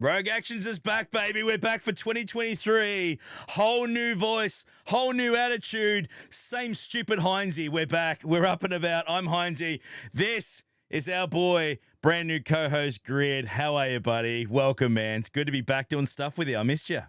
Rogue Actions is back, baby. We're back for 2023. Whole new voice, whole new attitude. Same stupid Heinzie. We're back. We're up and about. I'm Heinzie. This is our boy, brand new co-host Grid. How are you, buddy? Welcome, man. It's good to be back doing stuff with you. I missed you.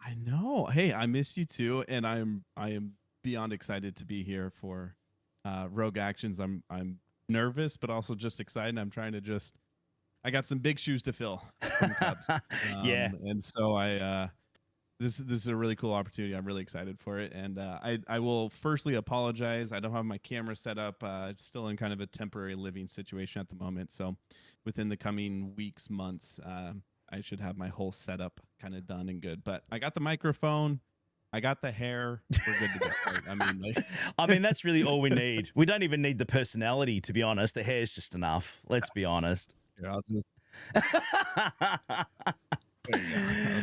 I know. Hey, I miss you too, and I am beyond excited to be here for Rogue Actions. I'm nervous, but also just excited. I got some big shoes to fill from Cubs, Yeah. and so this is a really cool opportunity. I'm really excited for it, and I will firstly apologize. I don't have my camera set up. Still in kind of a temporary living situation at the moment, so within the coming weeks, months. I should have my whole setup kind of done and good. But I got the microphone, I got the hair. We're good to go. Right? I mean, that's really all we need. We don't even need the personality, to be honest. The hair's just enough. Let's be honest. Here, I'll just.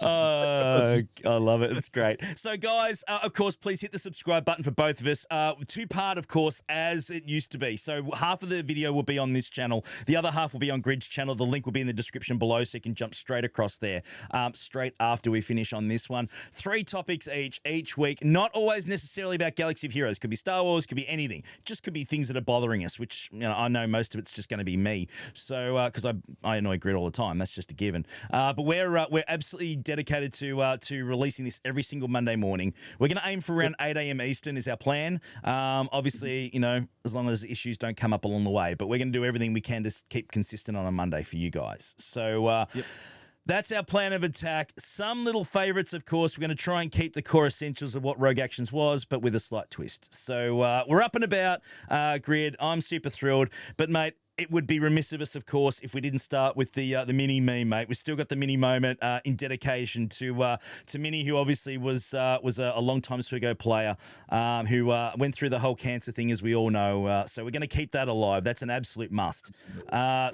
I love it. It's great. So, guys, of course, please hit the subscribe button for both of us. Two-part, of course, as it used to be. So half of the video will be on this channel. The other half will be on Grid's channel. The link will be in the description below, so you can jump straight across there straight after we finish on this one. 3 topics each week. Not always necessarily about Galaxy of Heroes. Could be Star Wars, could be anything. Just could be things that are bothering us, which I know most of it's just going to be me. So, because I annoy Grid all the time. That's just a given. But we're absolutely dedicated to releasing this every single Monday morning. We're going to aim for around 8 a.m. Eastern is our plan. Obviously, as long as issues don't come up along the way. But we're going to do everything we can to keep consistent on a Monday for you guys. So that's our plan of attack. Some little favorites, of course. We're going to try and keep the core essentials of what Rogue Actions was, but with a slight twist. So we're up and about, Grid. I'm super thrilled. But, mate, it would be remiss of us, of course, if we didn't start with the mini meme, mate. We've still got the mini moment in dedication to Minnie, who obviously was a long time Swigo player who went through the whole cancer thing, as we all know. So we're going to keep that alive. That's an absolute must. Our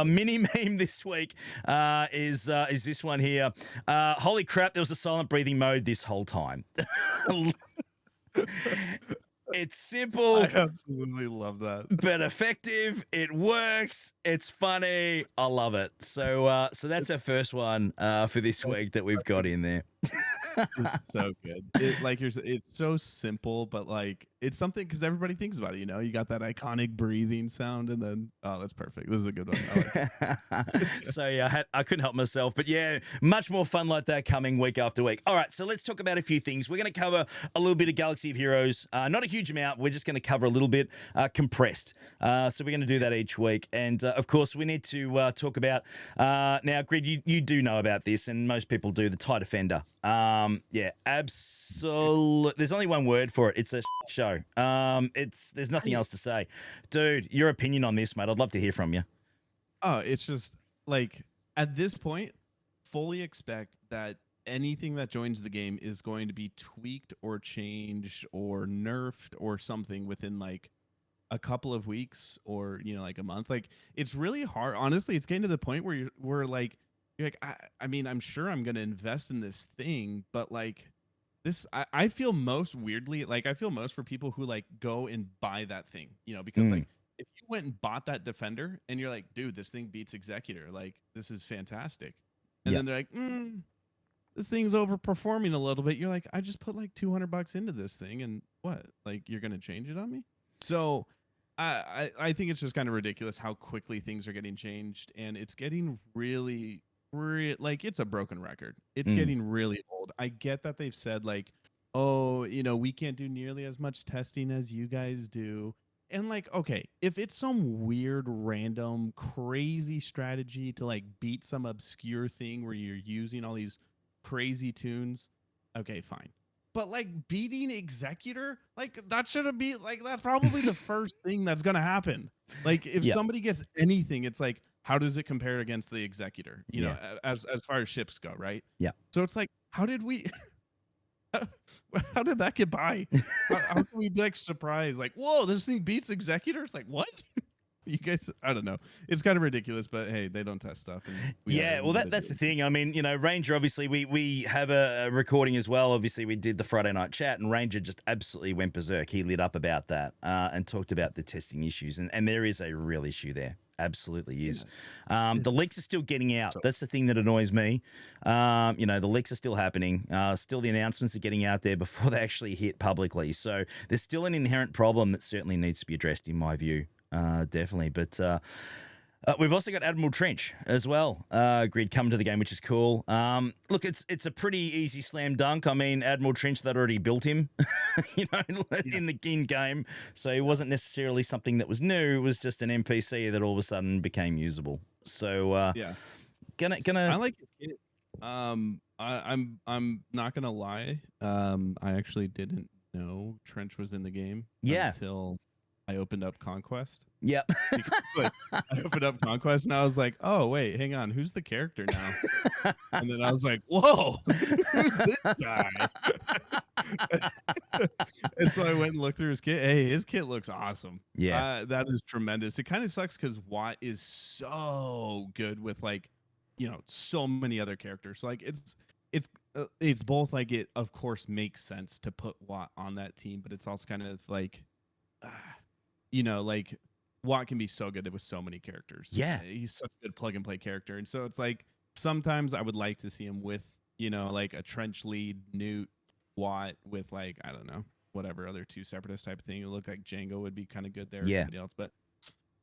mini meme this week is this one here. Holy crap! There was a silent breathing mode this whole time. It's simple. I absolutely love that. But effective. It works. It's funny. I love it. So that's our first one for this week that we've got in there. It's so good. It's so simple, but it's something because everybody thinks about it. You got that iconic breathing sound, and then that's perfect. This is a good one. I like it. So yeah, I couldn't help myself. But yeah, much more fun like that coming week after week. All right, so let's talk about a few things. We're going to cover a little bit of Galaxy of Heroes. Not a huge amount. We're just going to cover a little bit compressed. So we're going to do that each week. And of course, we need to talk about now, Grid. You do know about this, and most people do. The TIE Defender. Yeah, absolute. There's only one word for it. It's a show. There's nothing else to say, dude. Your opinion on this, mate? I'd love to hear from you. Oh, it's just at this point, fully expect that anything that joins the game is going to be tweaked or changed or nerfed or something within a couple of weeks or a month. It's really hard. Honestly, it's getting to the point where you're like, I mean, I'm sure I'm going to invest in this thing, but this, I feel most weirdly, I feel most for people who go and buy that thing, because if you went and bought that Defender and you're like, dude, this thing beats Executor, this is fantastic. And then they're like, this thing's overperforming a little bit. You're like, I just put $200 into this thing, and what? You're going to change it on me? So I think it's just kind of ridiculous how quickly things are getting changed, and it's getting really it's a broken record. It's getting really old. I get that they've said oh, we can't do nearly as much testing as you guys do. And okay, if it's some weird, random, crazy strategy to beat some obscure thing where you're using all these crazy tunes, okay, fine. But beating Executor, that shouldn't be that's probably the first thing that's gonna happen. If somebody gets anything, it's how does it compare against the Executor? You know, as far as ships go, right? Yeah. So it's how did we? How did that get by? How can we be surprised? Whoa, this thing beats Executors? What? You guys, I don't know. It's kind of ridiculous, but hey, they don't test stuff, and Yeah, well, that's the thing. I mean, Ranger, obviously, we have a recording as well. Obviously, we did the Friday night chat, and Ranger just absolutely went berserk. He lit up about that and talked about the testing issues, and there is a real issue there. Absolutely is. The leaks are still getting out. That's the thing that annoys me. The leaks are still happening. Still, the announcements are getting out there before they actually hit publicly. So there's still an inherent problem that certainly needs to be addressed, in my view. Definitely. But we've also got Admiral Trench as well, Grid, coming to the game, which is cool. Look, it's a pretty easy slam dunk. I mean, Admiral Trench, they'd already built him, in the game, so it wasn't necessarily something that was new. It was just an NPC that all of a sudden became usable. So gonna. I like it. I'm not gonna lie. I actually didn't know Trench was in the game. Until I opened up Conquest. Yep. I opened up Conquest and I was like, oh wait, hang on, who's the character now? And then I was like, whoa, who's this guy? And so I went and looked through his kit. Hey, his kit looks awesome. Yeah. That is tremendous. It kind of sucks because Watt is so good with so many other characters. Like it's both like it of course makes sense to put Watt on that team, but it's also kind of like like Watt can be so good with so many characters. Yeah. He's such a good plug and play character. And so it's like sometimes I would like to see him with, like a Trench lead, Newt, Watt with like, I don't know, whatever other two separatist type of thing. It looked like Django would be kind of good there or somebody else. But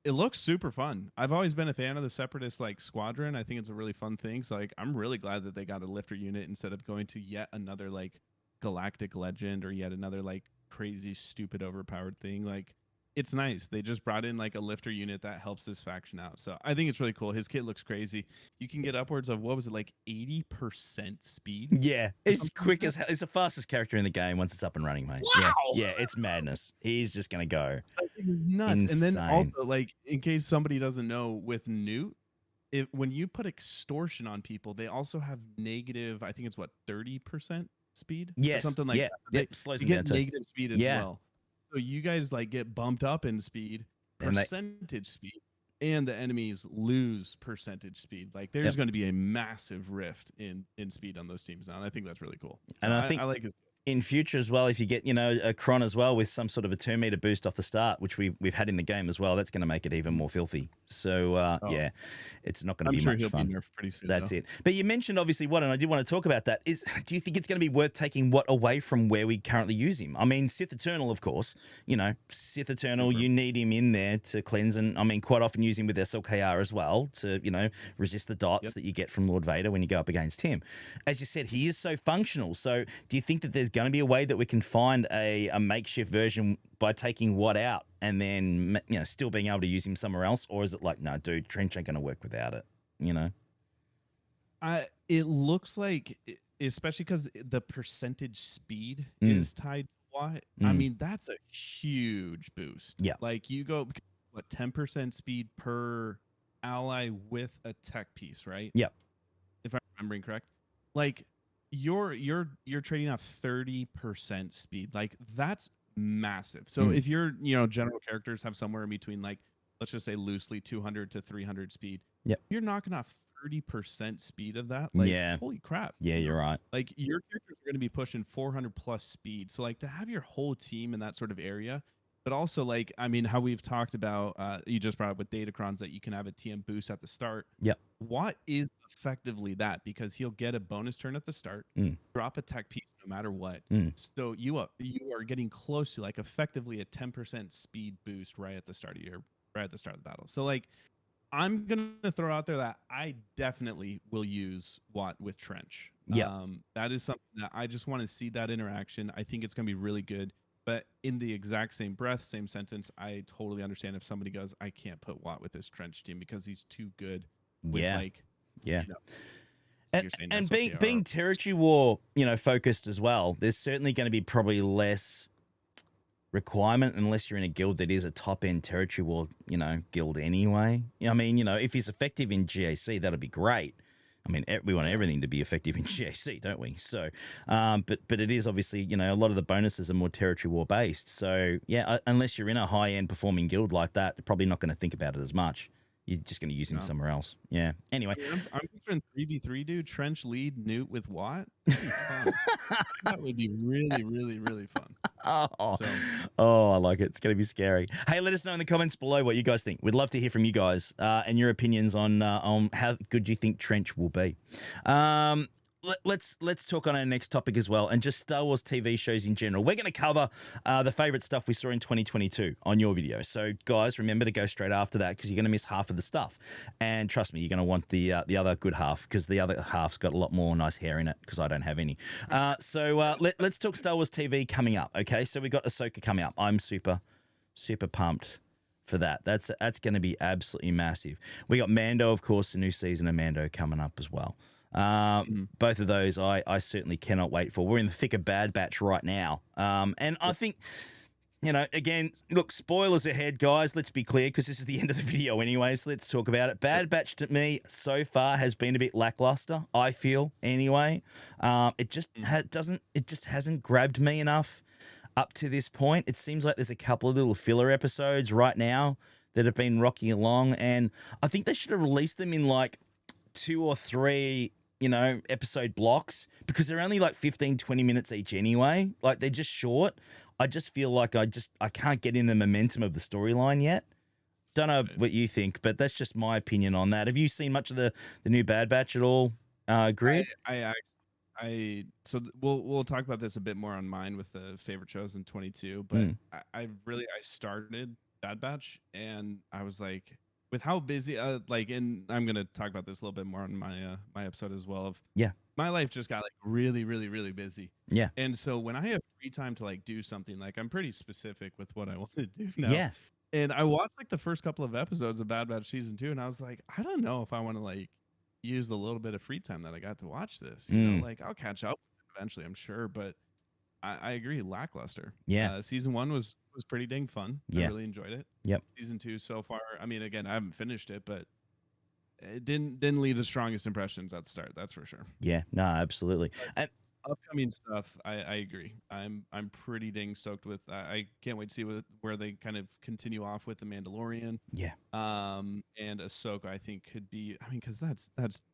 it looks super fun. I've always been a fan of the separatist like squadron. I think it's a really fun thing. So like I'm really glad that they got a lifter unit instead of going to yet another like galactic legend or yet another like crazy stupid overpowered thing. Like it's nice. They just brought in like a lifter unit that helps this faction out. So I think it's really cool. His kit looks crazy. You can get upwards of, what was it, like 80% speed? Yeah, it's quick as hell. It's the fastest character in the game once it's up and running, mate. Wow. Yeah, it's madness. He's just going to go. I think it's nuts. Insane. And then also, like, in case somebody doesn't know, with Newt, when you put extortion on people, they also have negative, I think it's what, 30% speed? Yes. Or something like that. Yep. Slows them get down negative speed as well. So you guys like get bumped up in speed, percentage speed, and the enemies lose percentage speed. Like there's going to be a massive rift in speed on those teams now, and I think that's really cool. So and I think I like his in future as well, if you get, a Cron as well with some sort of a 2 meter boost off the start, which we've had in the game as well, that's going to make it even more filthy. So, it's not going to be much fun. Be nerfed pretty soon, that's it. But you mentioned obviously Watt, and I did want to talk about that. Do you think it's going to be worth taking Watt away from where we currently use him? I mean, Sith Eternal, of course. Sith Eternal, you need him in there to cleanse, and I mean, quite often use him with SLKR as well to, resist the dots that you get from Lord Vader when you go up against him. As you said, he is so functional. So do you think that there's going to be a way that we can find a makeshift version by taking Watt out and then still being able to use him somewhere else, or is it like, no, dude, Trench ain't going to work without it? It looks like, especially because the percentage speed is tied to Watt. I mean, that's a huge boost. Yeah, like you go 10% speed per ally with a tech piece, right? Yep. If I'm remembering correct, like you're trading off 30% speed. Like that's massive. So if your general characters have somewhere in between, like let's just say loosely 200 to 300 speed, you're knocking off 30% speed of that. Like holy crap. Yeah, you're right. Like your characters are going to be pushing 400 plus speed. So like to have your whole team in that sort of area, but also like, I mean, how we've talked about, you just brought up with Datacrons that you can have a TM boost at the start. Yep. Watt is effectively that, because he'll get a bonus turn at the start, drop a tech piece no matter what. So you are getting close to like effectively a 10% speed boost right at the start of the battle. So like, I'm gonna throw out there that I definitely will use Watt with Trench. That is something that I just want to see, that interaction. I think it's gonna be really good. But in the exact same breath, same sentence, I totally understand if somebody goes, I can't put Watt with this Trench team because he's too good. With and being territory war, focused as well, there's certainly going to be probably less requirement unless you're in a guild that is a top end territory war, guild anyway. I mean, if he's effective in GAC, that'll be great. I mean, we want everything to be effective in GAC, don't we? So, but it is obviously, you know, a lot of the bonuses are more territory war based. So, yeah, unless you're in a high end performing guild like that, you're probably not going to think about it as much. You're just going to use him somewhere else. Yeah. Anyway, I mean, I'm picturing 3v3, dude. Trench lead Newt with Watt. That'd be fun. That would be really, really, really fun. Oh, oh, I like it. It's going to be scary. Hey, let us know in the comments below what you guys think. We'd love to hear from you guys and your opinions on how good you think Trench will be. Let's talk on our next topic as well, and just Star Wars TV shows in general. We're going to cover the favorite stuff we saw in 2022 on your video. So, guys, remember to go straight after that because you're going to miss half of the stuff. And trust me, you're going to want the other good half because the other half's got a lot more nice hair in it because I don't have any. Let's talk Star Wars TV coming up. Okay, so we got Ahsoka coming up. I'm super pumped for that. That's going to be absolutely massive. We got Mando, of course, the new season of Mando coming up as well. Both of those I certainly cannot wait for. We're in the thick of Bad Batch right now. And I think, you know, again, look, spoilers ahead, guys. Let's be clear because this is the end of the video anyways. Let's talk about it. Bad Batch to me so far has been a bit lackluster, I feel, anyway. It just hasn't grabbed me enough up to this point. It seems like there's a couple of little filler episodes right now that have been rocking along, and I think they should have released them in like 2 or 3, you know, episode blocks because they're only like 15, 20 minutes each anyway. Like they're just short. I just feel like I can't get in the momentum of the storyline yet. Don't know what you think, but that's just my opinion on that. Have you seen much of the new Bad Batch at all, Grid? So we'll talk about this a bit more on mine with the favorite shows in 22, but I started Bad Batch and I was like, with how busy, and I'm gonna talk about this a little bit more on my my episode as well. My life just got like really, really, really busy. Yeah. And so when I have free time to like do something, like I'm pretty specific with what I want to do now. Yeah. And I watched like the first couple of episodes of Bad Batch season 2, and I was like, I don't know if I want to like use the little bit of free time that I got to watch this. You know, like I'll catch up eventually, I'm sure, but I agree, lackluster. Yeah. Season 1 was pretty dang fun. Yeah. I really enjoyed it. Yep. Season 2 so far, I mean, again, I haven't finished it, but it didn't leave the strongest impressions at the start. That's for sure. Yeah. No, absolutely. And upcoming stuff, I agree. I'm pretty dang stoked with. I can't wait to see where they kind of continue off with the Mandalorian. Yeah. And Ahsoka, I think could be. I mean, because that's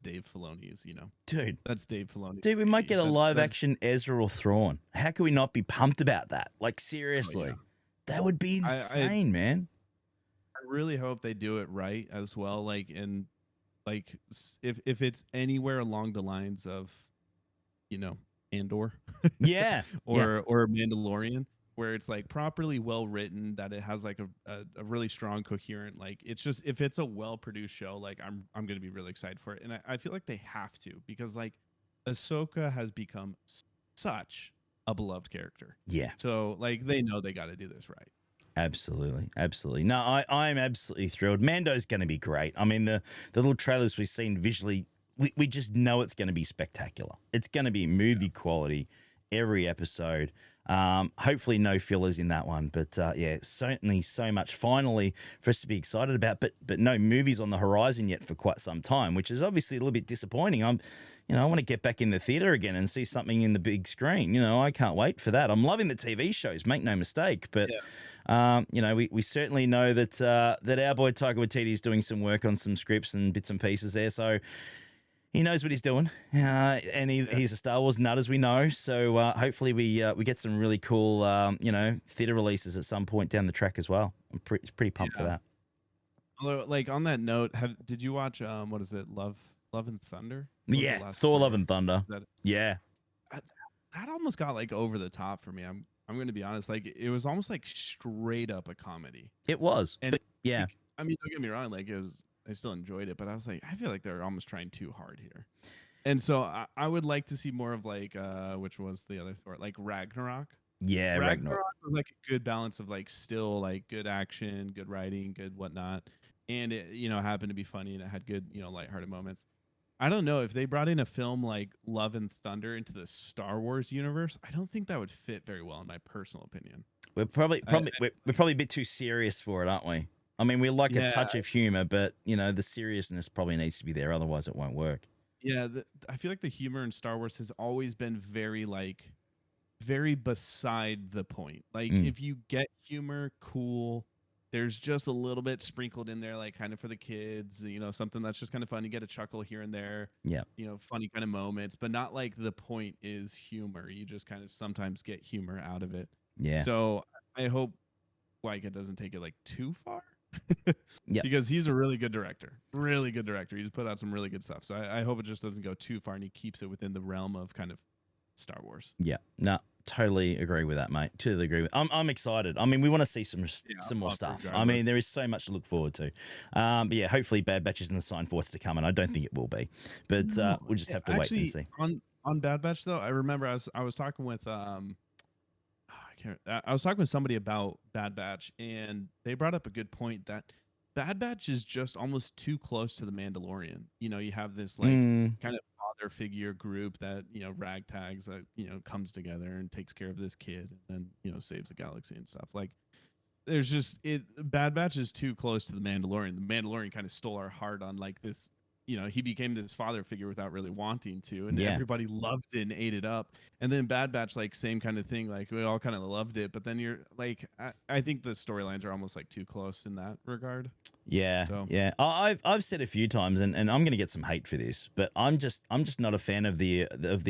Dave Filoni's. You know, dude, that's Dave Filoni. Dude, we might get a live action Ezra or Thrawn. How can we not be pumped about that? Like seriously, that would be insane, man. I really hope they do it right as well. Like, and like if it's anywhere along the lines of, you know, Andor, yeah, or Mandalorian, where it's like properly well written, that it has like a really strong, coherent, like it's just, if it's a well produced show, like I'm gonna be really excited for it, and I feel like they have to, because like Ahsoka has become such a beloved character. Yeah. So like they know they got to do this right. Absolutely, absolutely. No, I'm absolutely thrilled. Mando's going to be great. I mean, the little trailers we've seen visually, we just know it's going to be spectacular. It's going to be movie quality every episode. Hopefully no fillers in that one, but yeah, certainly so much finally for us to be excited about. But no movies on the horizon yet for quite some time, which is obviously a little bit disappointing. I want to get back in the theater again and see something in the big screen. You know, I can't wait for that. I'm loving the TV shows, make no mistake, but. You know, we certainly know that that our boy Taika Waititi is doing some work on some scripts and bits and pieces there, so he knows what he's doing, and he's a Star Wars nut, as we know. So hopefully we get some really cool, you know, theater releases at some point down the track as well. I'm pretty pumped for that. Although, like on that note, did you watch what is it, Love and Thunder? Yeah, Thor: Love and Thunder. Yeah, that almost got like over the top for me. I'm going to be honest, like it was almost like straight up a comedy. It was. And yeah. I mean, don't get me wrong, like I still enjoyed it, but I was like, I feel like they're almost trying too hard here. And so I would like to see more of like, which was the other Thor, like Ragnarok. Yeah, Ragnarok was like a good balance of like still like good action, good writing, good whatnot. And it, you know, happened to be funny and it had good, you know, lighthearted moments. I don't know if they brought in a film like Love and Thunder into the Star Wars universe. I don't think that would fit very well, in my personal opinion. We're probably a bit too serious for it, aren't we? I mean, we like a touch of humor, but you know, the seriousness probably needs to be there. Otherwise, it won't work. Yeah, I feel like the humor in Star Wars has always been very like very beside the point. Like Mm, if you get humor, cool. There's just a little bit sprinkled in there, like kind of for the kids, something that's just kind of fun. You get a chuckle here and there, yeah, funny kind of moments, but not like the point is humor. You just kind of sometimes get humor out of it. yeah, So I hope It doesn't take it like too far. yeah. Because he's a really good director. Really good director. He's put out some really good stuff. So I hope it just doesn't go too far and he keeps it within the realm of kind of Star Wars. Yeah, no, totally agree with that, mate. Totally agree with. I'm excited. I mean, we want to see some more stuff. I mean, there is so much to look forward to. But yeah, hopefully, Bad Batch isn't the sign for what's to come, and I don't think it will be. But we'll just have to wait and see. On Bad Batch though, I remember I was talking with I was talking with somebody about Bad Batch, and they brought up a good point that Bad Batch is just almost too close to the Mandalorian. You have this like kind of father figure group that ragtags that comes together and takes care of this kid, and then saves the galaxy and stuff. Like there's just Bad Batch is too close to the Mandalorian. The Mandalorian kind of stole our heart on like this. He became this father figure without really wanting to, and everybody loved it and ate it up. And then Bad Batch, like same kind of thing, like we all kind of loved it, but then you're like, I think the storylines are almost like too close in that regard. Yeah, So. yeah. I've said a few times, and I'm going to get some hate for this, but I'm just not a fan of the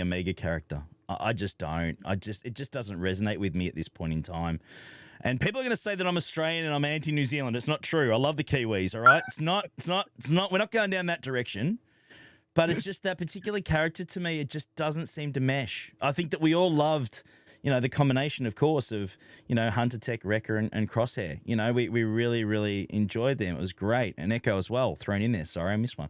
Omega character. I just don't. It just doesn't resonate with me at this point in time. And people are going to say that I'm Australian and I'm anti-New Zealand. It's not true. I love the Kiwis, all right? It's not. We're not going down that direction. But it's just that particular character to me, it just doesn't seem to mesh. I think that we all loved, the combination, of course, of, Hunter Tech, Wrecker, and Crosshair. We really, really enjoyed them. It was great. And Echo as well, thrown in there. Sorry, I missed one.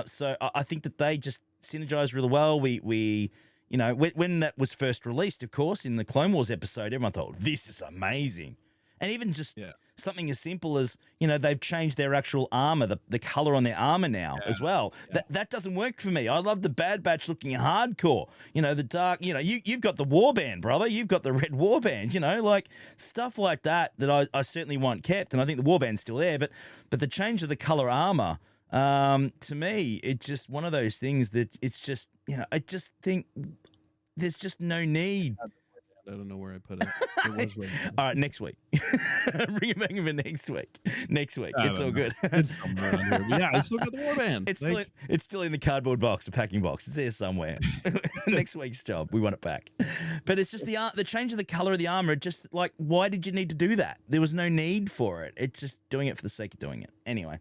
So I think that they just synergized really well. When that was first released, of course, in the Clone Wars episode, everyone thought, this is amazing. And even just something as simple as, they've changed their actual armor, the color on their armor now as well. Yeah. That doesn't work for me. I love the Bad Batch looking hardcore. The dark, you've got the warband, brother. You've got the red warband, like stuff like that I certainly want kept. And I think the warband's still there. But the change of the color armor, to me, it's just one of those things that it's just, I just think there's just no need. I don't know where I put it. It was all right, next week. Bring it back for next week. Next week. It's all good. It's somewhere on here. Yeah, I still got the warband. It's still in the cardboard box, a packing box. It's there somewhere. Next week's job. We want it back. But it's just the change of the color of the armor. Just like, why did you need to do that? There was no need for it. It's just doing it for the sake of doing it. Anyway.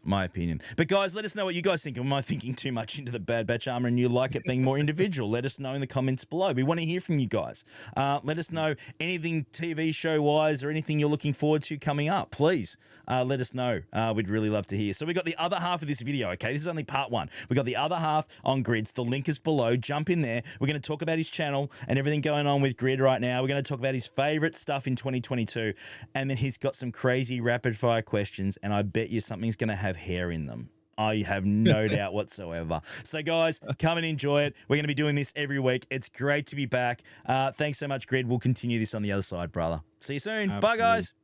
My opinion. But guys, let us know what you guys think. Am I thinking too much into the Bad Batch armor and you like it being more individual? Let us know in the comments below. We want to hear from you guys. Let us know anything TV show wise or anything you're looking forward to coming up. Please let us know. We'd really love to hear. So we got the other half of this video, okay? This is only part one. We got the other half on Grids. The link is below. Jump in there. We're going to talk about his channel and everything going on with Grid right now. We're going to talk about his favorite stuff in 2022. And then he's got some crazy rapid fire questions, and I bet you something's going to have hair in them. I have no doubt whatsoever. So, guys, come and enjoy it. We're going to be doing this every week. It's great to be back. Thanks so much, Grid. We'll continue this on the other side, brother. See you soon. Absolutely. Bye, guys.